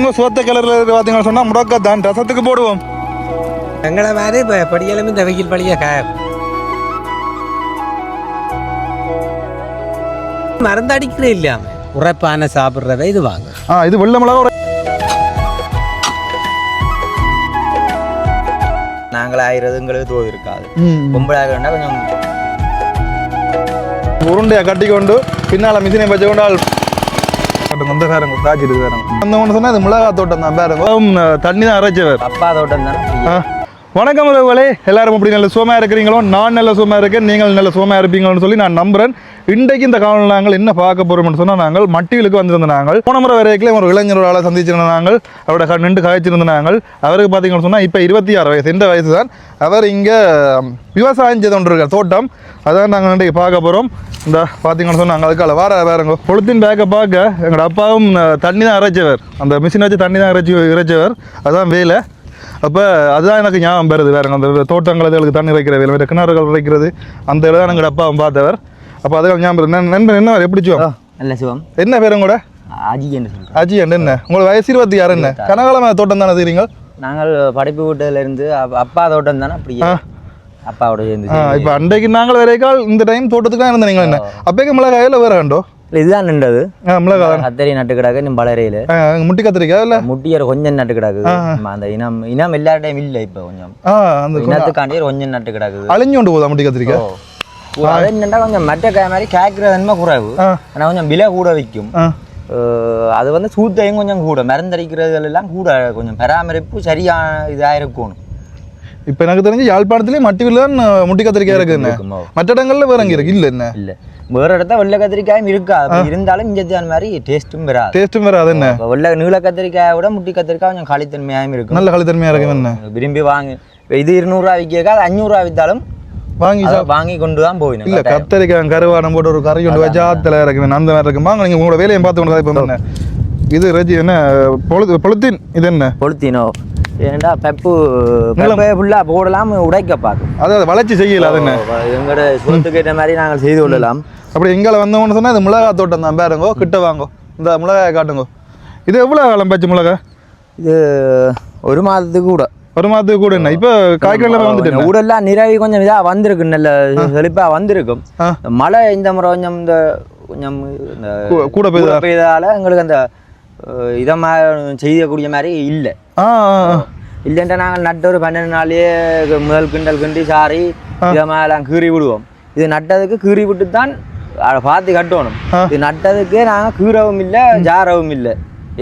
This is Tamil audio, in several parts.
பாருங்க சுவத்த கலர்ல பாத்தீங்கன்னு சொன்னா முடக்க தான் ரசத்துக்கு போடுவோம். எங்களை மாதிரி இப்போ படியலும் இந்த வெயில் படிய மருந்து அடிக்கிற இல்லாம உரைப்பான சாப்பிட்றத இது வாங்க. இது வெள்ளை மிளகா. நாங்கள் ஆயிரதுங்களுக்கு தோது இருக்காது. பொம்பளாக வேண்டாம் கொஞ்சம் உருண்டையா கட்டி கொண்டு பின்னால மிஷினை வச்சு கொண்டால் வந்து பாருங்க காய்ச்சிட்டு பாருங்க. அந்த ஒன்று சொன்னா அது மிளகா தோட்டம் தான் பாருங்க. தண்ணி தான் அரைச்சவர் அப்பா தோட்டம் தானே. வணக்கம் உறவுகளே, எல்லாரும் அப்படி நல்ல சுகமா இருக்கிறீங்களோ? நான் நல்ல சுகமா இருக்கேன், நீங்கள் நல்ல சுகமா இருப்பீங்களோன்னு சொல்லி நான் நம்புறேன். இன்றைக்கு இந்த காலையில் நாங்கள் என்ன பார்க்க போறோம்னு சொன்னால், நாங்கள் மட்டிவிலுக்கு வந்திருந்த நாங்கள் போன முறை வரைக்கும் ஒரு இளைஞரோட சந்திச்சிருந்த நாங்கள் அவரோட நின்று காய்ச்சிருந்த நாங்கள். அவருக்கு பார்த்தீங்கன்னு சொன்னால் இப்போ 26 வயசு, இந்த வயசு தான். அவர் இங்கே விவசாயம் செய்து கொண்டு இருக்கார், தோட்டம். அதான் நாங்கள் இன்றைக்கு பார்க்க போகிறோம். இந்த பார்த்தீங்கன்னு சொன்னால் நாங்கள் அதுக்கால வேறங்க பொழுத்தின் பேக்கை பார்க்க எங்களோட அப்பாவும் தண்ணி தான் இறைச்சவர், அந்த மிஷின் வச்சு தண்ணி தான் இறைச்சவர். அதுதான் வேலை. அப்போ அதுதான் எனக்கு ஞாபகம் பெறுது. வேறு அந்த தோட்டங்கள் இதுகளுக்கு தண்ணி வைக்கிற வேலை, வேறு கிணறுகள் வைக்கிறது, அந்த இதில் தான் எங்கள் அப்பாவும் பார்த்தவர். அப்போ அதுக்கு ஞாபகம் நண்பன் என்ன எப்படி சிவம்? நல்ல சிவம். என்ன பேர் உங்களோட? அஜி என்று சொல்லுங்கள். அஜி என்ன உங்களுக்கு வயசு 26 என்ன? கனகாலமாக தோட்டம் தானே செய்கிறீங்க? நாங்கள் படைப்பு வீட்டிலேருந்து அப்பா தோட்டம் தானே. அப்படி அப்பாவோட சேர்ந்து இப்போ அன்றைக்கு நாங்கள் வரைக்கால் இந்த டைம் தோட்டத்துக்கு தான் இருந்தீங்களா? என்ன அப்போக்கு மிளகாயில் வேறு கண்டோ? இதுதான் நின்றது மிளகாய் கத்தரி நட்டு கிடாக்கு. நீ பலரையில் முட்டி கத்திரிக்காய் இல்லை முட்டியர் கொஞ்சம் நட்டு கிடாக்கு. அந்த இனம் எல்லா டைம் இல்லை. இப்போ கொஞ்சம் அந்த இனத்துக்காண்டியே கொஞ்சம் நட்டு கிடாக்குது. அழிஞ்சு கொண்டு போதா முட்டி கத்திரிக்காய்? அது என்னென்னா கொஞ்சம் மற்ற காய் மாதிரி கேட்குறது என்னமோ குறைவு, ஆனால் கொஞ்சம் விலை கூட விற்கும். அது வந்து சூத்தையும் கொஞ்சம் கூட, மருந்தடிக்கிறது எல்லாம் கூட, கொஞ்சம் பராமரிப்பு சரியான இதாக இருக்கணும். இப்போ எனக்கு தெரிஞ்சு யாழ்ப்பாணத்துலேயே மட்டிவில் தான் முட்டி கத்திரிக்காய் இருக்குன்னு, மற்ற இடங்கள்ல வேற அங்கே இருக்கு இல்லை? என்ன இல்லை, வேற இடத்த வெள்ளை கத்திரிக்காயும் இருக்கா, இருந்தாலும் இங்கே மாதிரி டேஸ்ட்டும் வராது. டேஸ்ட்டும் வராது. என்ன வெள்ளை நீள கத்திரிக்காயை விட முட்டி கத்திரிக்காய் கொஞ்சம் களித்தன்மையாகவும் இருக்கும். நல்ல களித்தன்மையாக இருக்கும். என்ன விரும்பி வாங்க. இது 200 விற்க, அது 500 விற்றாலும் வாங்கி கொண்டு தான் போயிடும். இல்லை, கத்திரிக்காய் கருவாடம் போட்டு ஒரு கறி கொண்டு வச்சா ஆத்துல இறக்குவேன், அந்த மாதிரி இருக்கும். வாங்க, நீங்கள் உங்களோட வேலையை பார்த்து கொண்டு தான். இப்போ என்ன இது ரஜி என்ன பொலித்தீன்? இது என்ன பொலித்தீனோ? ஏன்டா பெப்பு ஃபுல்லாக போடலாம், உடைக்க பார்க்கும். அதாவது வளர்ச்சி செய்யல. அது என்ன எங்களோட சுரத்துக்கு ஏற்ற மாதிரி நாங்கள் செய்து கொள்ளலாம். அப்படி எங்களை வந்தோம்னு சொன்னால் இது மிளகா தோட்டம் தான். பாருங்கோ, கிட்ட வாங்கோ, இந்த மிளகாயை காட்டுங்கோ. இது எவ்வளோ காலம் பச்சு மிளகா? இது 1 மாதத்துக்கு கூட. 1 மாதத்துக்கு கூட என்ன? இப்போ காய்கறிலாம் வந்துட்டு ஊடெல்லாம் நிறைய கொஞ்சம் இதாக வந்திருக்கு, நல்ல செழிப்பாக வந்திருக்கும். மழை இந்த முறை கொஞ்சம் இந்த கொஞ்சம் கூட பெய்ததால் எங்களுக்கு அந்த செய்யக்கூடிய மாதிரி இல்லை. இல்லைன்ட்டா நாங்கள் நட்டு ஒரு 12 நாள்லேயே முதல் கிண்டல் கிண்டி சாரி இதை மேலாம் கீறி விடுவோம். இது நட்டதுக்கு கீறி விட்டு தான் பார்த்து கட்டணும். இது நட்டதுக்கே நாங்கள் கீறவும் இல்லை, ஜாரவும் இல்லை.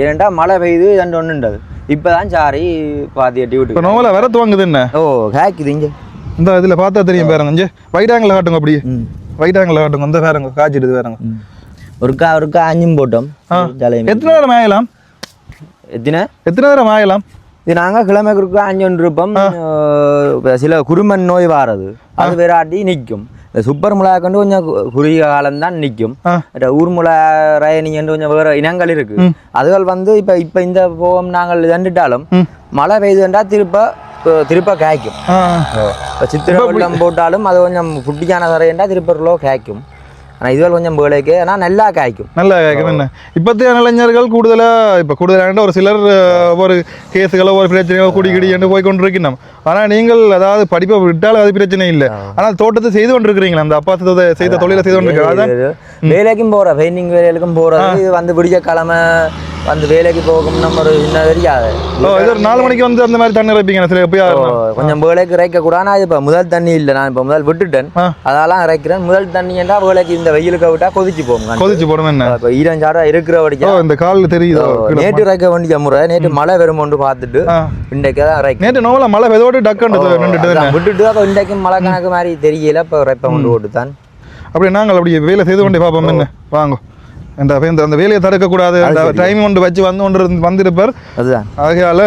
ஏன்டா மழை பெய்யுது 2-1ன்றது. இப்போ தான் சாரி பாத்தி கட்டி விட்டு நோவில் வர துவங்குது. என்ன காய்க்குது இங்கே இந்த இதில் பார்த்தா தெரியும். பாருங்க, இங்கே வைட் ஆங்கிள் காட்டுங்க, அப்படியே வைட் ஆங்கிள் காட்டுங்க. இந்த பாருங்க காய்ச்சிடுது. பாருங்க, ஒருக்கா 5 போட்டோம். எத்தனை நேரம் ஆயலாம்? எத்தனை நேரம் ஆயலாம்? இது நாங்கள் கிழமைக்கு 5 இருப்போம். சில குருமன் நோய் வாரது, அது வேறாட்டி நிற்கும். இந்த சூப்பர் மிளகா கண்டு கொஞ்சம் குறுகிய காலம்தான் நிற்கும். ஊர் மிளகா ரயனிங்கன்று கொஞ்சம் வேறு இனங்கள் இருக்கு. அதுகள் வந்து இப்போ இந்த போகம் நாங்கள் தண்டுட்டாலும் மழை பெய்துண்டா திருப்ப காய்க்கும். சித்திரை வெள்ளம் போட்டாலும் அது கொஞ்சம் குட்டியான தரையண்டா திருப்ப காய்க்கும். ஆனால் இதுவரை கொஞ்சம் வேலைக்கு ஆனால் நல்லா காய்க்கும். என்ன இப்போத்தைய இளைஞர்கள் கூடுதலாக ஒரு சிலர் ஒவ்வொரு கேஸுகளோ ஒரு பிரச்சனையோ குடிக்கிடி என்று போய் கொண்டிருக்கணும். ஆனால் நீங்கள் அதாவது படிப்பை விட்டாலும் அது பிரச்சனை இல்லை. ஆனால் தோட்டத்தை செய்து கொண்டிருக்கிறீங்களா? அந்த அப்பா செய்த தொழிலை செய்து கொண்டிருக்கிறீங்க. வேலைக்கும் போகிற பெயிண்டிங் வேலைக்கும் போகிறது, இது வந்து விடிய கிழமை வந்து வேலைக்கு போகும். நம்ம ஒரு சின்ன தெரியாது, இது ஒரு 4 மணிக்கு வந்து அந்த மாதிரி தண்ணி இறைப்பீங்க. சில கொஞ்சம் வேலைக்கு இறைக்கக்கூடாது. நான் இப்போ முதல் தண்ணி இல்லை, நான் இப்போ முதல் விட்டுட்டேன், அதெல்லாம் இறைக்கிறேன். முதல் தண்ணி என்றால் வேலைக்கு இந்த வெயிலுக்கு விட்டா கொதிச்சு போகும். என்ன இப்போ ஈரஞ்சாடா இருக்கிற வரைக்கும் இந்த காலில் தெரியுது. நேற்று இறைக்க வேண்டிய முறை, நேற்று மழை வருமோன்னு பார்த்துட்டு இன்றைக்கு தான் இறைக்க. நேற்று நோவில் மழை வெதோடு டக்குன்னு விட்டுட்டு அப்போ இன்றைக்கும் மழை கணக்கு மாதிரி தெரியல. இப்போ இறைப்ப கொண்டு போட்டு தான் அப்படி நாங்கள் அப்படி வேலை செய்து கொண்டே பார்ப்போம். என்ன வாங்க, அந்த வேலையை தடுக்கக்கூடாது. அந்த டைம் ஒன்று வச்சு வந்திருப்பார். அதுதான் ஆகையால்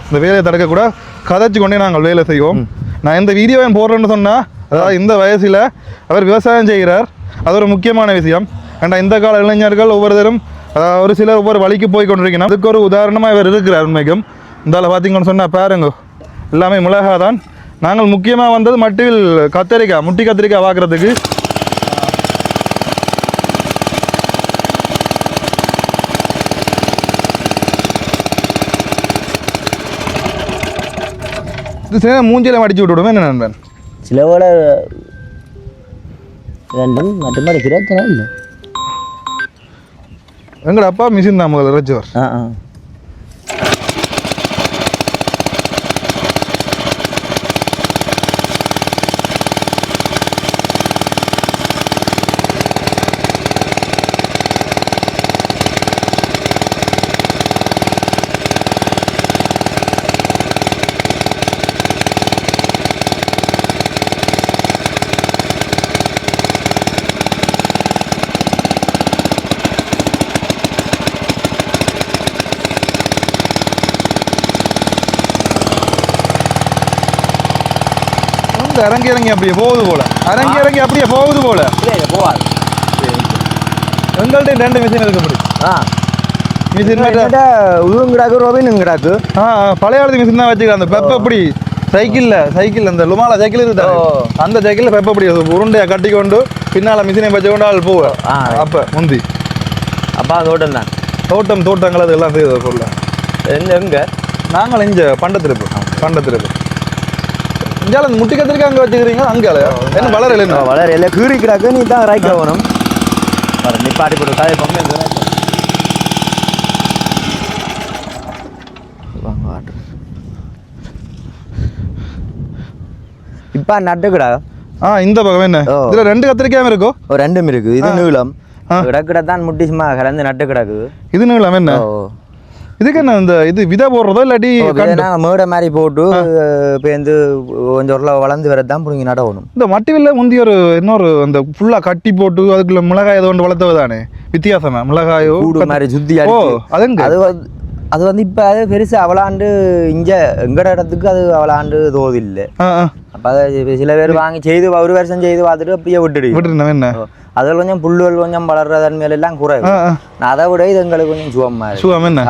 இந்த வேலையை தடுக்கக்கூடாது, கதைச்சு கொண்டே நாங்கள் வேலை செய்வோம். நான் இந்த வீடியோவை போடுறேன்னு சொன்னால், அதாவது இந்த வயசில் அவர் விவசாயம் செய்கிறார், அது ஒரு முக்கியமான விஷயம். ஏன்னா இந்த கால இளைஞர்கள் ஒவ்வொருத்தரும் ஒரு சிலர் ஒவ்வொரு வழிக்கு போய் கொண்டிருக்கணும். அதுக்கு ஒரு உதாரணமாக இவர் இருக்கிறார். உண்மைக்கும் இந்தால பார்த்தீங்கன்னு சொன்னால் பாருங்க, எல்லாமே மிளகா தான். நாங்கள் முக்கியமாக வந்தது மட்டில் கத்திரிக்காய், முட்டி கத்திரிக்காய் பார்க்குறதுக்கு. இது சில மூஞ்சியில் அடிச்சு விட்டுவிடுமே என்ன நண்பன்? சிலவோட ரெண்டும் மற்றபடி பிரச்சனை இல்லை. எங்கட அப்பா மிஷின் தான் முதல்ல இறைச்சவர். இறங்கி இறங்கி அப்படியே போகுது போல, இறங்கி இறங்கி அப்படியே போகுது போல. போவாது. எங்கள்கிட்ட 2 மிஷின் இருக்கு அப்படி. மிஷின் உதுவும் கிடாக்கு ரோபினும் கிடாக்கு. பழைய காலத்து மிஷின் தான் வச்சுக்கலாம். அந்த பெப்ப அப்படி சைக்கிள் அந்த லுமால சைக்கிள் இருக்கு, அந்த சைக்கிளில் பெப்ப அப்படி உருண்டையை கட்டி கொண்டு பின்னால் மிஷினை வச்சு கொண்டு ஆள் போவேன். அப்போ முந்தி அப்பா தோட்டம் தான். தோட்டங்கள் அது எல்லாம் செய்யுது சொல்ல. எங்கே நாங்கள் இங்கே பண்டத்திருப்பு இஞ்சால அந்த முட்டி கத்திரிக்காய் அங்கே வச்சுக்கிறீங்க. அங்கே என்ன வளரல கீறிக்கிறாக்கு நீ தான் ரைக்க வேணும். நிப்பாட்டி போட்டு காய பங்கு இப்போ நட்டுக்கிடா. இந்த பக்கம் என்ன இதில் 2 கத்திரிக்காயும் இருக்கோ? 2 இருக்கு. இது நீளம் கிடக்கிட தான் முட்டி சும்மா கலந்து நட்டு கிடக்குது. இது நீளம் என்ன? இதுக்கு என்ன இந்த இது விதை போடுறதோ இல்லாட்டி மேடை மாதிரி போட்டு பேருந்து கொஞ்சம் வளர்ந்து வரதான் பிடிங்கி நடவணும். இந்த மட்டிவில்ல முந்தி இன்னொரு அந்த ஃபுல்லா கட்டி போட்டு அதுக்குள்ள மிளகாய் ஏதோ ஒன்று வளர்த்தது தானே வித்தியாசமா? மிளகாயோ மாதிரி சுத்தி அது வந்து இப்போ அது பெருசு அவளாண்டு இங்கே எங்கட இடத்துக்கு அது அவளாண்டு தோதில்லை. அப்போ அதை சில பேர் வாங்கி செய்து 1 வருஷம் செய்து பார்த்துட்டு அப்படியே விட்டுருந்தேன். என்ன அதில் கொஞ்சம் புல்லுகள் கொஞ்சம் வளர்ற தன்மையில எல்லாம் குறைவு. அதை விட இது எங்களுக்கு கொஞ்சம் சுவம்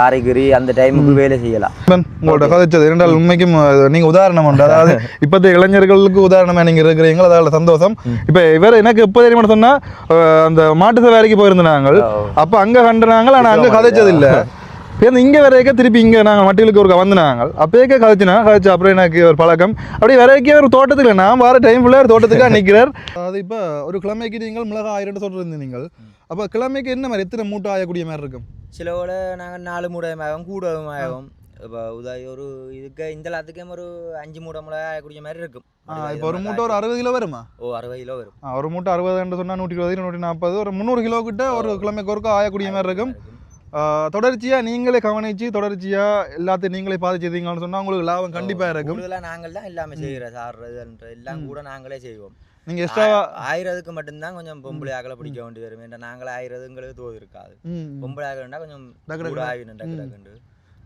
காரைக்குறி அந்த டைமுக்கு வேலை செய்யலாம். உங்களோட கதைச்சது இரண்டால் உண்மைக்கும் நீங்க உதாரணம் உண்டு. அதாவது இப்போதைய இளைஞர்களுக்கு உதாரணமா நீங்க இருக்கிறீங்களா, அதால சந்தோஷம். இப்ப இவர் எனக்கு எப்போ தெரியுமா சொன்னா, அந்த மாட்டு சவாரிக்கு போயிருந்தோம் நாங்கள். அப்ப அங்க கண்டுனாங்க, ஆனா அங்க கதைச்சது இல்லை. இப்போ இங்கே வரைக்க திருப்பி இங்கே நாங்கள் மட்டிலுக்கு ஒரு வந்து நாங்கள் அப்போயே கதைச்சு அப்புறம் எனக்கு ஒரு பழக்கம் அப்படியே வரைக்கே ஒரு தோட்டத்துக்கு நான் வர டைம் ஃபுல்லாக ஒரு தோட்டத்துக்காக நிற்கிறார். அதாவது இப்போ ஒரு கிழமைக்கு நீங்கள் மிளகாய் 2 சொல்லிருந்து நீங்கள். அப்போ கிழமைக்கு என்ன மாதிரி எத்தனை மூட்டை ஆகக்கூடிய மாதிரி இருக்கும்? சிலவோட நாங்கள் 4 மூடை ஆகும் கூடவும் ஆகும். இப்போ ஒரு இதுக்கு இந்த எல்லாத்துக்கும் ஒரு 5 மூடை மிளகாய் ஆகக்கூடிய மாதிரி இருக்கும். இப்போ ஒரு மூட்டை ஒரு 60 கிலோ வருமா? 60 கிலோ வரும். ஒரு மூட்டை 60 சொன்னால் 120 140 ஒரு 300 கிலோ கிட்ட ஒரு கிழமைக்கு ஒருக்கா ஆகக்கூடிய மாதிரி இருக்கும். தொடர்ச்சியாக நீங்களே கவனிச்சு தொடர்ச்சியாக எல்லாத்தையும் நீங்களே பாதிச்சிருந்தீங்கன்னு சொன்னால் உங்களுக்கு லாபம் கண்டிப்பாக இருக்கும். நாங்கள் தான் எல்லாமே செய்கிற சாடுறது எல்லாம் கூட நாங்களே செய்வோம். நீங்கள் எக்ஸ்ட்ரா ஆயிரதுக்கு மட்டும்தான் கொஞ்சம் பொம்பளை ஆகலை பிடிக்க வேண்டி வரும். ஏன்னா நாங்கள் ஆயிரதுங்களுக்கு தோது இருக்காது. பொம்பளை ஆகலைன்னா கொஞ்சம் ஆகிட்டு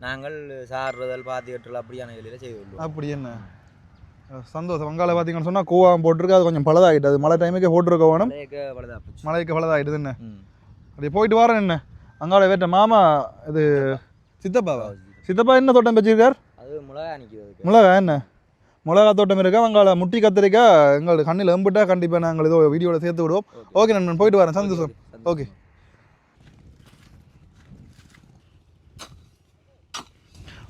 நாங்கள் சாடுறதல் பாத்தியற்றல் அப்படியான வேலையில் செய்வோம். அப்படி என்ன சந்தோஷம். வங்காளம் பார்த்தீங்கன்னு சொன்னால் கோவம் போட்டிருக்கு, அது கொஞ்சம் பழுதாகிட்டு. அது மழை டைமுக்கே போட்டிருக்க வேணும், மழைக்கு பழுதாகிடுது. என்ன அப்படியே போயிட்டு வரேன். என்ன அங்காள வேட்ட மாமா இது சித்தப்பா என்ன தோட்டம் வச்சிருக்கார்? அது மிளகா என்ன மிளகா தோட்டம் இருக்கா? அங்காள முட்டி கத்திரிக்காய் எங்களுக்கு கண்ணில் எம்பிட்டா கண்டிப்பாக நாங்கள் இதோ வீடியோவில் சேர்த்து விடுவோம். ஓகே நண்பன், போயிட்டு வரேன். சந்தோஷம். ஓகே.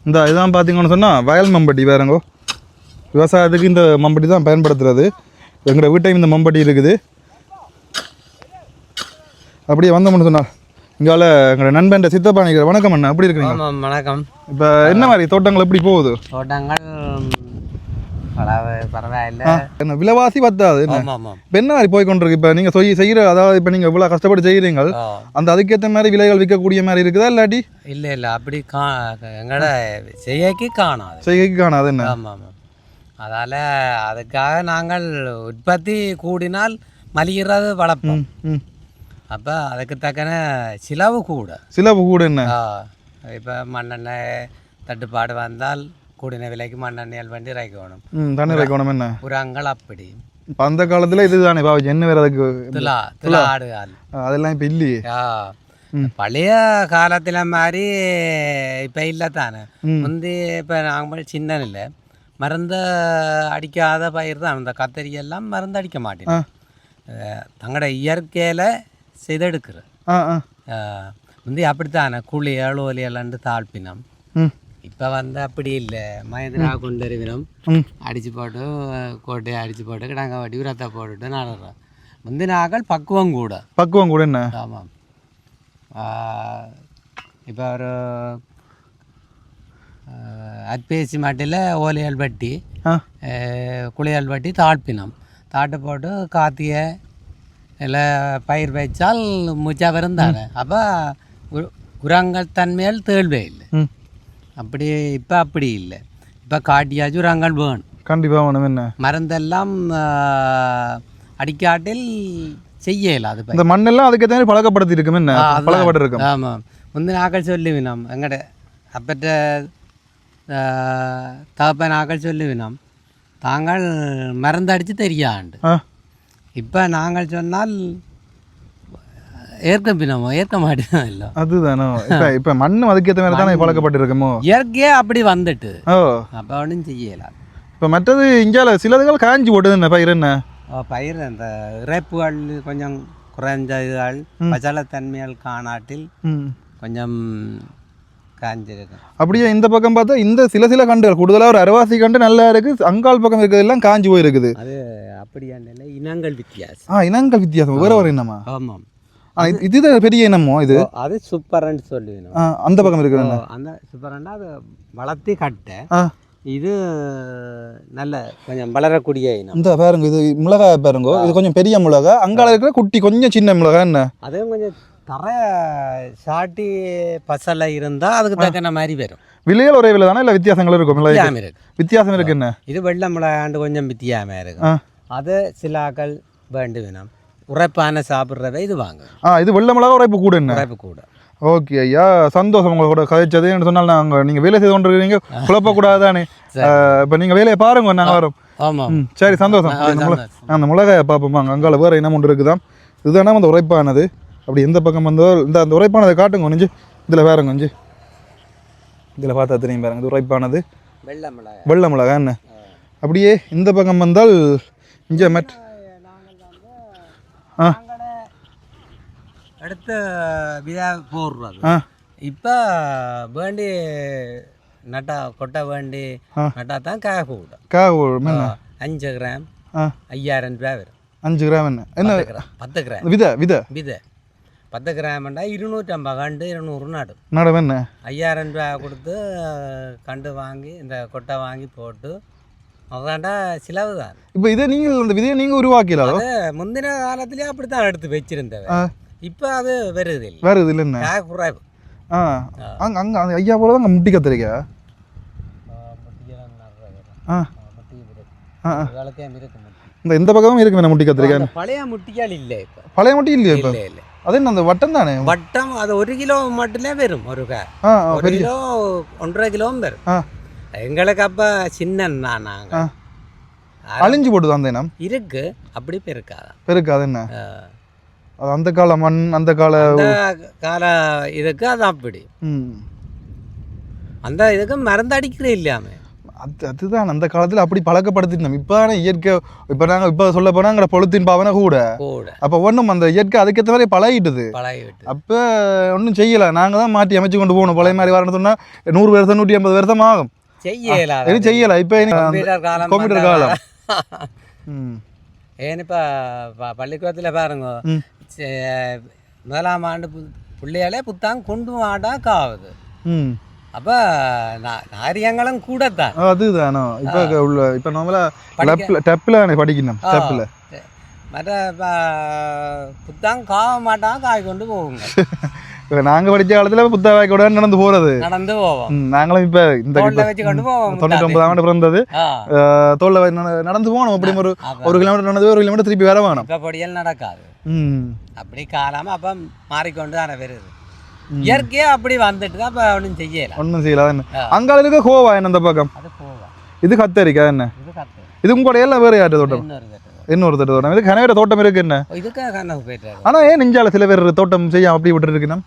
இந்த இதான் பார்த்தீங்கன்னு சொன்னால் வயல் மம்பட்டி வேறங்கோ. விவசாயத்துக்கு இந்த மம்பட்டி தான் பயன்படுத்துறது. எங்களோட வீட்டையும் இந்த மம்பட்டி இருக்குது. அப்படியே வந்தோம்னு சொன்னார் இங்கால எங்களோட நண்பன் சித்தப்பா நிற்கிற. வணக்கம் அண்ணா, எப்படி இருக்கிறீங்க? வணக்கம். இப்போ என்ன மாதிரி தோட்டங்கள் எப்படி போகுது? தோட்டங்கள் பரவாயில்ல, என்ன விலைவாசி பத்தாது. இப்போ என்ன மாதிரி போய் கொண்டிருக்கு? இப்போ நீங்கள் செய்கிற, அதாவது இப்போ நீங்கள் இவ்வளோ கஷ்டப்பட்டு செய்கிறீங்க, அந்த அதுக்கேற்ற மாதிரி விலைகள் விற்கக்கூடிய மாதிரி இருக்குதா இல்லாட்டி? இல்லை அப்படி எங்களோட செய்கைக்கு காணாது. என்ன? ஆமாம். அதால் அதுக்காக நாங்கள் உற்பத்தி கூடினால் மலிகிறது வளர்ப்போம். அப்போ அதுக்கு தக்கன சிலவு கூட. என்ன இப்போ மண்ணெண்ணெய் தட்டுப்பாடு வந்தால் கூடின விலைக்கு மண்ணெண்ணெய் வண்டி இறக்கணும், தண்ணி இறக்கணும். என்ன உரங்கள் அப்படி இப்போ அந்த காலத்தில் இதுதானே பாவச்சு என்ன வேறு அதுக்கு ஆடுகால் அதெல்லாம் இப்போ இல்லையே. பழைய காலத்தில் மாதிரி இப்போ இல்லை தானே. முந்தி இப்போ நாங்கள் சின்ன இல்லை மருந்து அடிக்காத பயிர் தான். அந்த கத்தரியெல்லாம் மருந்து அடிக்க மாட்டேன், தங்களோட இயற்கையில் செய்தெடுக்கிற முந்தி அப்படித்தானே. குழி அழுவலி எல்லாம் தாழ்ப்பினம் இப்போ வந்து அப்படி இல்லை மயந்திரா கொண்டு வருவினோம் ம் அடித்து போட்டு கோட்டையை அடித்து போட்டு கிடாங்க வட்டி உரத்தை போட்டுட்டு நடுறோம் முந்தின ஆக்கள் பக்குவம் கூட பக்குவம் கூட என்ன ஆமாம் இப்போ ஒரு அற்பேசி மாட்டில் ஓலையால் வட்டி ஆ குளியல் வட்டி தாழ்ப்பினோம் தாட்டு போட்டு காத்திய இல்லை பயிர் வைச்சால் முச்சா வருந்தாங்க அப்போ உரங்கள் தன்மையால் தேழ்வே இல்லை ம் அப்படி இப்போ அப்படி இல்லை இப்போ காட்டியாச்சும் உரங்கள் வேணும் கண்டிப்பாக வேணும் என்ன மருந்தெல்லாம் அடிக்காட்டில் செய்யல அது இந்த மண்ணெல்லாம் அதுக்கேற்ற மாதிரி பழக்கப்படுத்தி இருக்கும் என்ன பழக்கப்பட்டு இருக்கும் ஆமாம் முந்தின ஆக்கள் சொல்லுவினோம் எங்கட அப்பற்ற தகப்பன் ஆக்கள் சொல்லுவினோம் தாங்கள் மருந்தடித்து தெரியாண்டு ஆ இப்போ நாங்கள் சொன்னால் ஏற்க மாட்டேன் இல்லை அதுதானோ இப்போ மண்ணும் அதுக்கேற்ற மாதிரி தானே பழக்கப்பட்டு இருக்குமோ இயற்கையே அப்படி வந்துட்டு ஓ அப்போ ஒன்றும் செய்யலாம் இப்போ மற்றது இந்தியாவில் சிலதுகள் காஞ்சி போட்டுது என்ன பயிர் என்ன பயிர் அந்த இறைப்புகள் கொஞ்சம் குறைஞ்ச இதுகள் பச்சளத்தன்மைகள் காணாட்டில் ம் கொஞ்சம் காஞ்சிருக்கு அப்படியே இந்த பக்கம் பார்த்தா இந்த சில கண்டுகள் கூடுதலாக ஒரு அரவாசி கண்டு நல்லா இருக்குது அங்கால் பக்கம் இருக்கிறதெல்லாம் காஞ்சி போயிருக்குது அது அப்படியான இனங்கள் வித்தியாசம் இனங்கள் வித்தியாசம் வேற ஒரு இனமா ஆமாம் இதுதான் பெரிய இனமோ இது அது சூப்பர்ன்னு சொல்லுவேன் அந்த பக்கம் இருக்குது அந்த சூப்பர்னா அது வளர்த்தி கட்ட ஆ இது நல்ல கொஞ்சம் வளரக்கூடிய இனம் இந்த பாருங்க இது மிளகாய் பாருங்க இது கொஞ்சம் பெரிய மிளகாய் அங்கால இருக்கிற குட்டி கொஞ்சம் சின்ன மிளகாய் என்ன அதுவும் கொஞ்சம் தர சாட்டி பசலை இருந்தால் அதுக்கு தக்கன மாதிரி வரும் விலையில் ஒரே விலை தானே இல்லை வித்தியாசங்கள் இருக்கும் வித்தியாசம் இருக்கு வித்தியாசம் இருக்கு என்ன இது வெள்ளை மிளகாண்டு கொஞ்சம் வித்தியாசமாக இருக்கும் அது சில ஆக்கள் வேண்டு வேணும் உரைப்பான சாப்பிட்றவை இது வாங்க இது வெள்ளை மிளகா உரைப்பு கூட என்ன உரைப்பு கூட ஓகே ஐயா சந்தோஷம் உங்களை கூட கதைச்சதுன்னு சொன்னால் நாங்கள் நீங்கள் வேலை செய்து கொண்டு இருக்கீங்க குழப்பக்கூடாது தானே இப்போ நீங்கள் வேலையை பாருங்க நாங்கள் வரோம் ஆமாம் சரி சந்தோஷம் அந்த மிளகாயை பார்ப்போம் அங்கால வேறு இனம் ஒன்று இருக்குதான் இதுதானே அந்த உரைப்பானது அப்படி எந்த பக்கம் வந்தோ அந்த உரைப்பானதை காட்டுங்க கொஞ்சு இதில் வேறுங்க கொஞ்சு இதில் பார்த்தா தெரியும் பாருங்க இது உரைப்பானது வெள்ளை மிளகா என்ன அப்படியே இந்த பக்கம் வந்தால் இங்கே மெட் அடுத்த விதா போடுறது இப்போ வேண்டி நட்டா கொட்டை வேண்டி நட்டா தான் காய போடும் 5 கிராம் 5000 ரூபா வரும் 5 கிராம் என்ன என்ன 10 கிராம் விதை 10 கிராம்டா 250 கண்டு 200 நடு என்ன 5000 ரூபா கொடுத்து கண்டு வாங்கி இந்த கொட்டை வாங்கி போட்டு அதாண்டா செலவு தான். இப்போ இதை நீங்கள் அந்த விதையை நீங்கள் உருவாக்கலாதோ முந்தின காலத்திலே அப்படி தான் எடுத்து வச்சிருந்தேன். இப்போ அது வருது இல்லைன்னு குறைவு. அங்கே அங்கே அந்த ஐயா போல தான் அங்கே முட்டி கத்திரிக்கா இந்த பக்கமும் இருக்கு முட்டி கத்திரிக்காய். பழைய முட்டிக்கால் இல்லை, இப்போ பழைய முட்டி இல்லையா? இப்போ இல்லை, அது என்ன அந்த வட்டம் தானே? வட்டம் அது 1 கிலோ மட்டுமே வரும். ஒரு கிலோ 1.5 கிலோவும் வரும். எங்களுக்கு அப்போ சின்ன நாங்கள் அழிஞ்சு போட்டுது அந்த இனம் இருக்கு. அப்படி பெருக்காது என்ன அந்த கால மண் அந்த கால இதுக்கு அது அப்படி அந்த இதுக்கு மருந்து அடிக்கிறே இல்லாமல் அதுதான் அந்த காலத்தில் அப்படி பழக்கப்படுத்திட்டோம். இப்போ இயற்கை இப்போ நாங்கள் இப்போ சொல்ல போனால் எங்களை பொழுத்தின் பாவனை கூட அப்போ ஒன்றும் அந்த இயற்கை அதுக்கேற்ற மாதிரி பழகிட்டுது. அப்போ ஒன்றும் செய்யலை, நாங்கள் தான் மாற்றி அமைச்சு கொண்டு போகணும். பழைய மாதிரி வரணும்னு சொன்னால் 100 வருஷம் 150 வருஷம் ஆகும். செய்யலை. இப்போ கம்ப்யூட்டர் காலம். ஏன்னு இப்போ பள்ளிக்கூடத்தில் பாருங்க, 1ஆம் ஆண்டு பிள்ளையாலே புத்தாங்க கொண்டு வாடாக்க ஆகுது. அப்போ நாரியங்களும் கூட தான். அதுதானோ இப்போ உள்ள இப்போ நம்மள டெப்பில் படிக்கணும். டெப்பில் மற்ற புத்தாங்க காவ மாட்டாங்க, காய் கொண்டு போவோங்க. இப்போ நாங்கள் படித்த காலத்தில் புத்தக கூட நடந்து போவோம். நாங்களும் இப்போ இந்த 99ஆம் ஆண்டு பிறந்தது தோல்ல நடந்து போகணும். அப்படி ஒரு கிலோமீட்டர் நடந்து 1 கிலோமீட்டர் திருப்பி வர வேணும். இப்போ படியல் நடக்காது. அப்படி காலாமல் அப்போ மாறிக்கொண்டு தானே வருது. இயற்கையா அப்படி வந்துட்டு தான் இப்போ ஒன்றும் செய்யலாம். அங்கால இருக்க கோவா என்ன அந்த பக்கம், இது கத்தரிக்கா என்ன, இது உங்களோட எல்லாம் வேறு யார்ட்ட தோட்டம்? இன்னொரு தோட்டம். இது கனவேற தோட்டம் இருக்கு என்ன? ஆனால் ஏன் நெஞ்சால சில பேர் தோட்டம் செய்ய அப்படி விட்டு இருக்குன்னா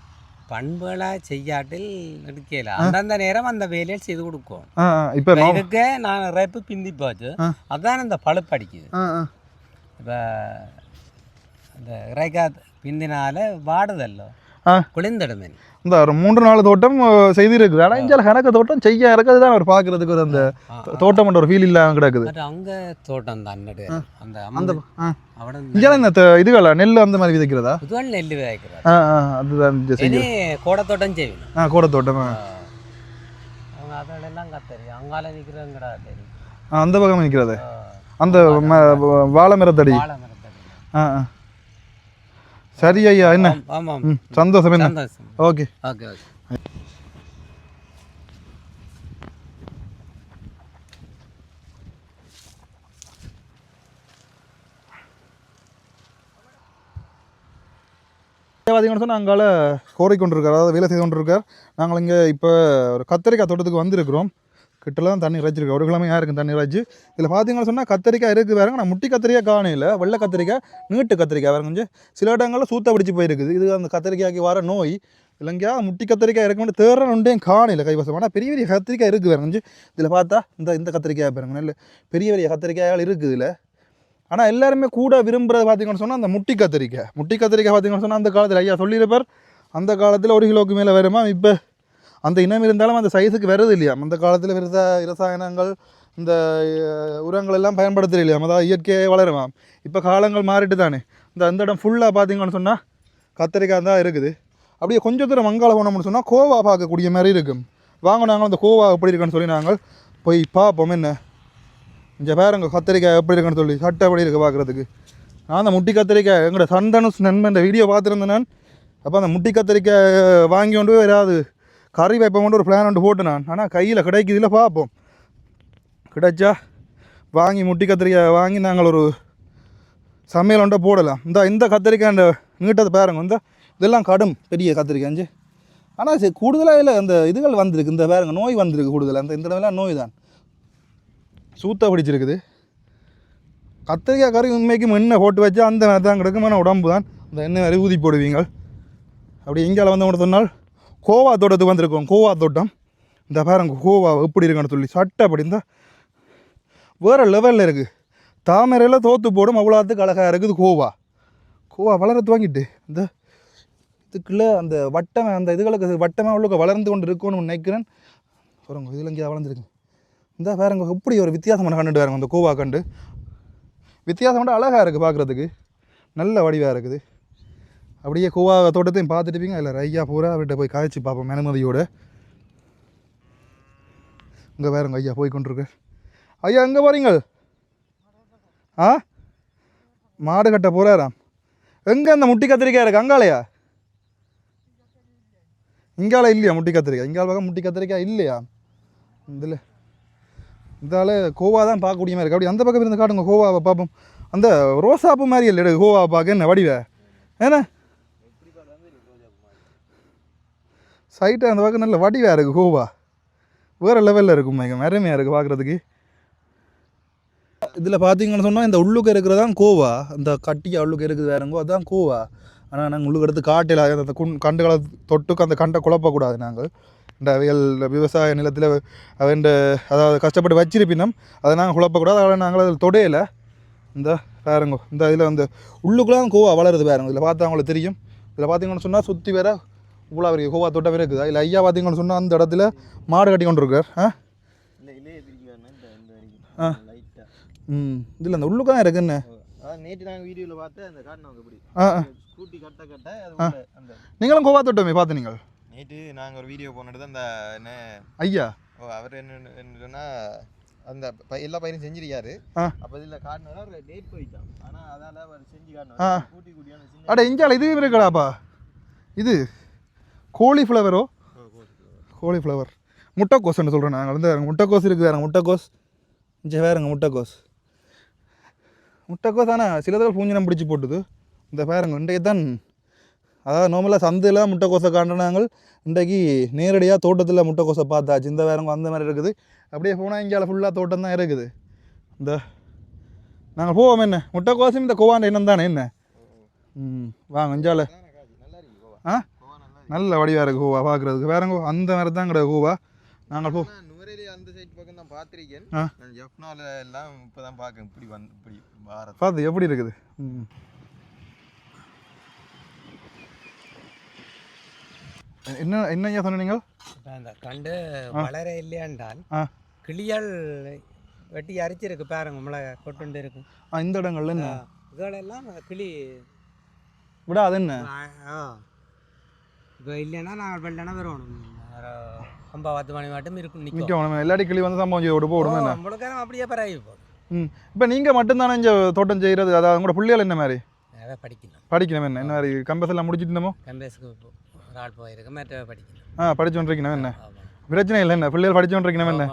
பண்புகளாக செய்யாட்டில் எடுக்கல. அந்தந்த நேரம் அந்த வேலையை செய்து கொடுக்கும். இப்போ இதுக்கு நான் ரேப்பு பிந்தி போச்சு, அதுதான் இந்த பழுப்பு அடிக்குது. இப்போ இந்த இறைக்கா பிந்தினால வாடுதல்லோ குளிர்ந்துடுமே. இந்த ஒரு 3-4 தோட்டம் செய்திருக்குது. ஆனால் இங்கே கணக்கு தோட்டம் செய்ய இருக்குது தான் அவர் பார்க்கறதுக்கு ஒரு அந்த தோட்டம் ஒரு ஃபீல் இல்லாமல் கிடக்குது. அங்கே தோட்டம் தான் அந்த அந்த അവിടെ இங்கே இந்த இதுகளா நெல் அந்த மாதிரி விதைக்கிறதா? இதுவாக நெல் விதைக்கிறது. அதுதான் கோடத்தோட்டம் செய்யணும். கோடத்தோட்டம் அவங்க அதெல்லாம் கத்தரி அங்கால நிற்கிறவங்க கிடையாது. அந்த பக்கம் நிற்கிறது அந்த வாழை மரத்தடி. சரி ஐயா, என்ன சந்தோஷம். என்ன ஓகே ஓகே ஓகே. பார்த்தீங்கன்னு சொன்னால் அங்கால கோரை கொண்டிருக்கார், அதாவது வேலை செய்து கொண்டிருக்கார். நாங்கள் இங்கே இப்போ ஒரு கத்தரிக்காய் தோட்டத்துக்கு வந்திருக்கிறோம். கிட்டலாம் தண்ணி இறைச்சிருக்கு, ஒரு கிழமை யாருக்கும் தண்ணி இறைச்சி. இதில் பார்த்தீங்கன்னு சொன்னால் கத்தரிக்காய் இருக்குது வேறுங்க. நான் முட்டி கத்திரிக்காய் காணையில் வெள்ளை கத்திரிக்காய் நீட்டு கத்திரிக்காய் வேறு கொஞ்சம் சில இடங்களில் சூத்த பிடிச்சி போயிருக்குது. இது அந்த கத்திரிக்காய்க்கு வர நோய் இல்லைங்கயா. முட்டி கத்திரிக்காய் இருக்க வேண்டிய தேர்ற ஒன்றையும் காணையில் கைவசம். ஆனால் பெரிய பெரிய கத்திரிக்காய் இருக்குது வேறு கொஞ்சம். இதில் பார்த்தா இந்த கத்திரிக்காய் பாருங்க, நல்ல பெரிய பெரிய கத்திரிக்காய்கள் இருக்குது இதில். ஆனால் எல்லாருமே கூட விரும்புகிறது பார்த்தீங்கன்னு சொன்னால் அந்த முட்டி கத்திரிக்காய் பார்த்தீங்கன்னு சொன்னால் அந்த காலத்தில் ஐயா சொல்லியிருப்பார், அந்த காலத்தில் 1 கிலோவுக்கு மேலே வருமா. இப்போ அந்த இனம் இருந்தாலும் அந்த சைஸுக்கு வருது இல்லையா. அந்த காலத்தில் ரசாயனங்கள் இந்த உரங்கள் எல்லாம் பயன்படுத்துறது இல்லையா, அதாவது இயற்கையாக வளருமா. இப்போ காலங்கள் மாறிட்டு தானே. இந்த இடம் ஃபுல்லாக பார்த்தீங்கன்னு சொன்னால் கத்திரிக்காய் தான் இருக்குது. அப்படியே கொஞ்சம் தூரம் மங்காள போனோம்னு சொன்னால் கோவா பார்க்கக்கூடிய மாதிரி இருக்கும். வாங்க நாங்கள் அந்த கோவா எப்படி இருக்குன்னு சொல்லி நாங்கள் போய் பார்ப்போம். என்ன இங்கே பாருங்க கத்திரிக்காய் எப்படி இருக்குன்னு சொல்லி சட்டை எப்படி இருக்குது பார்க்குறதுக்கு. நான் அந்த முட்டி கத்திரிக்காய் எங்களோட சந்தனுஸ் நண்பன் இந்த வீடியோ பார்த்துருந்தேன் நான். அப்போ அந்த முட்டி கத்திரிக்காய் வாங்கி கொண்டு ஏதாவது கறி வைப்போம் கொண்டு ஒரு பிளான் ஒன்று போட்டு நான். ஆனால் கையில் கிடைக்குதில்ல, பார்ப்போம். கிடைச்சா வாங்கி முட்டி கத்திரிக்காய் வாங்கி நாங்கள் ஒரு சமையல் ஒன்றை போடலாம். இந்த கத்திரிக்காய் இந்த நீட்டத்தை பாருங்க, இதெல்லாம் கடும் பெரிய கத்திரிக்காய். ஆனால் சரி கூடுதலாக இல்லை அந்த இதுகள் வந்திருக்கு, இந்த பாருங்க நோய் வந்திருக்கு கூடுதலாக. இந்த இடமெல்லாம் நோய் தான் சூத்த பிடிச்சிருக்குது. கத்திரிக்காய் கறி உண்மைக்கும் எண்ணெய் போட்டு வச்சா அந்த மாதிரி தான் கிடக்குமான உடம்பு தான். அந்த எண்ணெய் வரை ஊதி போடுவீங்க. அப்படி இங்கே வந்து சொன்னால் கோவா தோட்டத்துக்கு வந்திருக்கோம். கோவா தோட்டம் இந்த பாருங்க கோவா எப்படி இருக்குன்னு சொல்லி சட்டை அப்படி இருந்தால் வேறு லெவலில் இருக்குது. தாமரையில் தோற்று போடும் அவ்வளோத்துக்கு அழகாக இருக்குது கோவா. வளர்த்து வாங்கிட்டு இந்த இதுக்குள்ளே அந்த வட்டமே அந்த இதுகளுக்கு வட்டமே அவ்வளோக்கு வளர்ந்து கொண்டு இருக்குன்னு நினைக்கிறேன். பாருங்க இதில் இங்கே வளர்ந்துருக்கு. இந்த பாருங்க எப்படி ஒரு வித்தியாசமான கண்டுட்டு பாருங்க. அந்த கோவா கண்டு வித்தியாசமான அழகாக இருக்குது பார்க்குறதுக்கு, நல்ல வடிவாக இருக்குது. அப்படியே கோவா தோட்டத்தையும் பார்த்துட்டுப்பீங்க. இல்லை ஐயா பூரா அவர்கிட்ட போய் காய்ச்சி பார்ப்போம் மெனுமதியோடு. இங்கே வேறுங்க ஐயா போய் கொண்டிருக்கு. ஐயா எங்கே போகிறீங்க? மாடு கட்ட போகிறாராம். எங்கே அந்த முட்டி கத்திரிக்காய் இருக்குது? அங்காலையா? இங்கால இல்லையா முட்டி கத்திரிக்காய்? இங்கால பக்கம் முட்டி கத்திரிக்காய் இல்லையா? இதில் இதால் கோவா தான் பார்க்கக்கூடிய மாதிரி இருக்குது. அப்படி அந்த பக்கம் இருந்து காட்டுங்க கோவாவை பார்ப்போம். அந்த ரோசாப்பு மாதிரி இல்லை கோவாவை பார்க்க என்ன வடிவை ஏன்னா சைட்டு அந்த பக்கம் நல்ல வடிவாக இருக்குது. கோவா வேறு லெவலில் இருக்கும், அருமையாக இருக்குது பார்க்குறதுக்கு. இதில் பார்த்தீங்கன்னு சொன்னால் இந்த உள்ளுக்கு இருக்கிறதான் கோவா, அந்த கட்டியாக உள்ளுக்கு இருக்குது வேறுங்கோ அதுதான் கோவா. ஆனால் நாங்கள் உள்ளுக்கு எடுத்து காட்டில் அந்த கண்டுகளை தொட்டுக்கு அந்த கண்டை குழப்பக்கூடாது. நாங்கள் இந்த அவைகள் விவசாய நிலத்தில் அவன் அதாவது கஷ்டப்பட்டு வச்சிருப்பினோம், அதை நாங்கள் குழப்பக்கூடாது. அதனால் நாங்கள் அதில் தொடையில் இந்த பாருங்கோ இந்த இதில் வந்து உள்ளுக்குலாம் கோவா வளருது பாருங்க. இதில் பார்த்தா அவங்களுக்கு தெரியும். இதில் பார்த்தீங்கன்னு சொன்னால் சுற்றி வேற இவ்வளோ பெரிய கோவா தோட்டம் இருக்குதா. இல்லை ஐயா பார்த்தீங்கன்னு சொன்னால் அந்த இடத்துல மாடு கட்டி கொண்டு இருக்கார். இதில் அந்த உள்ளுக்கு தான் இருக்குன்னு நேற்று நாங்கள் வீடியோவில் பார்த்து அந்த காட்டினவங்க எப்படி ஸ்கூட்டி கட்ட அந்த நீங்களும் கோவா தோட்டமே பார்த்து நீங்கள் நேற்று நாங்கள் ஒரு வீடியோ போனது அந்த என்ன ஐயா அவர் என்னன்னா அந்த எல்லா பயிரும் செஞ்சிருக்காரு. அப்போ இதில் காட்டினா ஒரு டேட் போயிட்டான். ஆனால் அதால் அவர் செஞ்சு காட்டினார் கூட்டி கூட்டியான. அட இஞ்சால இது இருக்கடாப்பா, இது கோலிஃப்ளவரோ கோலிஃப்ளவர் முட்டைக்கோஸ்ன்னு சொல்கிறேன் நாங்கள். வந்து முட்டைக்கோஸ் இருக்குது வேறுங்க, முட்டைக்கோஸ் இங்கே வேறுங்க முட்டைக்கோஸ். ஆனால் சிலதில் பூஞ்சினம் பிடிச்சி போட்டுது. இந்த பாருங்க இன்றைக்கு தான் அதாவது நார்மலாக சந்தையில் முட்டைக்கோசை காட்டினாங்கள். இன்றைக்கு நேரடியாக தோட்டத்தில் முட்டைக்கோசை பார்த்தாச்சு. இந்த வேறுங்க அந்த மாதிரி இருக்குது. அப்படியே போனால் இங்கே ஃபுல்லாக தோட்டம் தான் இருக்குது. இந்த நாங்கள் போவோம் என்ன முட்டைக்கோசும் இந்த கோவாண்ட இனம் தானே என்ன. வாங்க இஞ்சால நல்ல வடிவாக இருக்குது கோவா பார்க்குறதுக்கு. வேறங்கோ அந்த மாதிரி தான் கிடையாது கோவா. நாங்கள் அந்த சைட் பக்கம் தான் பார்த்துருக்கேன். ஜப்னால எல்லாம் இப்போ தான் பார்க்க இப்படி பார்த்து எப்படி இருக்குது. என்ன ஐயா சொன்னீங்க? இப்ப அந்த கண்டு வளர இல்லையாண்டால் ஆ கிளியால் வெட்டி அரிச்சிருக்கு பாருங்க மிளகா கொட்டுண்டு இருக்கும். இந்த இடங்கள்ல என்ன இதோடெல்லாம் கிளி விட அது என்ன இப்போ இல்லைன்னா நாங்கள் வெள்ளனா வரணும். 9-10 மணி மட்டும் இருக்கும் நிற்கும். நிற்கும் எல்லாடி கிளி வந்து சம்பவம் செய்ய போடும் என்ன முழுக்காரம் அப்படியே பரவி போடும். இப்போ நீங்கள் மட்டும்தானே இங்கே தோட்டம் செய்கிறது? அதாவது உங்களோட பிள்ளைகள் என்ன மாதிரி படிக்கணும்? என்ன மாதிரி கம்பஸ் எல்லாம் முடிச்சுட்டு இருந்தோமோ? கம்பேஸ்க்கு ஒரு ஆள் போயிருக்கு, மற்ற படிக்கணும். படிச்சோன்றிருக்கணும் என்ன பிரச்சனை இல்லை என்ன பிள்ளைகள் படிச்சோன்றிருக்கணும் என்ன.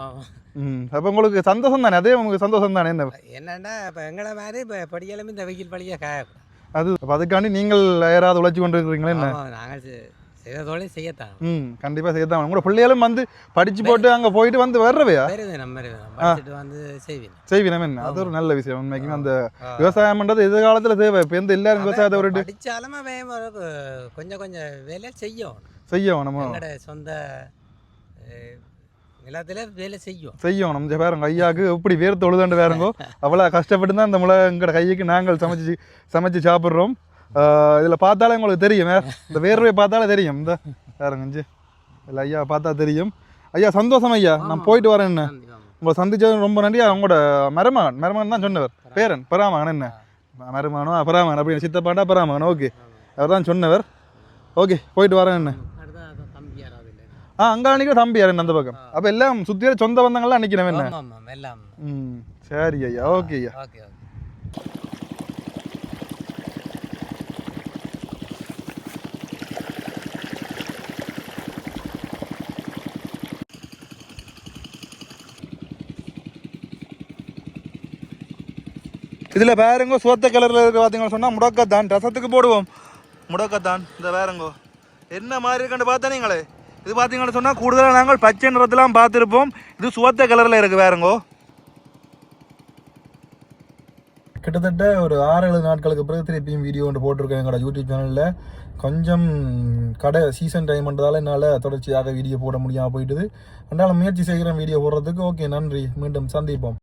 அப்போ உங்களுக்கு சந்தோஷம் தானே? அதே உங்களுக்கு சந்தோஷம் தானே? என்ன என்னன்னா இப்போ எங்களை மாதிரி இப்போ படிக்கலாமே இந்த வெயில் படிக்க காயக்கூடாது. அது அதுக்காண்டி நீங்கள் யாராவது உழைச்சி கொண்டு இருக்கிறீங்களா என்ன? நாங்கள் செய்த தொழில் செய்யத்தான். கண்டிப்பாக செய்யத்தான். உங்களோட பிள்ளைகளும் வந்து படிச்சு போட்டு அங்கே போயிட்டு வந்து வர்றவையா? படிச்சுட்டு வந்து செய்வீனம் என்ன? அது ஒரு நல்ல விஷயம். உண்மைக்குமே அந்த விவசாயம்ன்றது எதிர்காலத்தில் தேவை. இப்போ எந்த எல்லாரும் விவசாயத்தை ஒரு படிச்சாலுமே கொஞ்சம் வேலை செய்யணும் நம்ம சொந்த நிலத்துல வேலை செய்யும் நம்ம வேறங்க ஐயாவுக்கு எப்படி வேர்த்து ஒழுதாண்டு வேறங்கோ அவ்வளோ கஷ்டப்பட்டு தான் இந்த மிளகா எங்களோட கைக்கு நாங்கள் சமைச்சு சாப்பிட்றோம். இதில் பார்த்தாலே உங்களுக்கு தெரியும், இந்த வேர்வையை பார்த்தாலே தெரியும். இந்த வேறங்க இல்லை ஐயா பார்த்தா தெரியும். ஐயா சந்தோஷம் ஐயா, நான் போயிட்டு வரேன். என்ன உங்களை சந்திச்சது ரொம்ப நன்றி. அவங்களோட மருமகன் தான் சொன்னவர், பேரன் பராமகன் என்ன மருமகனோ பராமகன் அப்படின்னு சித்தப்பாண்டா பராமகன். ஓகே அவர் தான் சொன்னவர். ஓகே போயிட்டு வரேன். என்ன அங்கே அன்றைக்கி தம்பி யார் அந்த பக்கம். அப்போ எல்லாம் சுற்றிய சொந்த பந்தங்கள்லாம் நிற்கிறேன் என்ன. சரி ஐயா. ஓகே ஐயா. இதில் வேறங்கோ சோத்த கலரில் இருக்க பார்த்தீங்கன்னு சொன்னால் முடக்கத்தான் ரசத்துக்கு போடுவோம். முடக்கத்தான் இந்த வேறங்கோ என்ன மாதிரி இருக்குன்னு பார்த்தா நீங்களே. இது பார்த்தீங்கன்னு சொன்னால் கூடுதலாக நாங்கள் பச்சை நிறத்தெல்லாம் பார்த்துருப்போம். இது சுவத்த கலரில் இருக்குது வேறங்கோ. கிட்டத்தட்ட ஒரு 6-7 நாட்களுக்கு பிறகு திருப்பியும் வீடியோ ஒன்று போட்டிருக்கேன் எங்களோட யூடியூப் சேனலில். கொஞ்சம் கடை சீசன் டைம்ன்றதால என்னால் தொடர்ச்சியாக வீடியோ போட முடியாமல் போயிட்டுது. அதனால் முயற்சி செய்கிறேன் வீடியோ போடுறதுக்கு. ஓகே நன்றி, மீண்டும் சந்திப்போம்.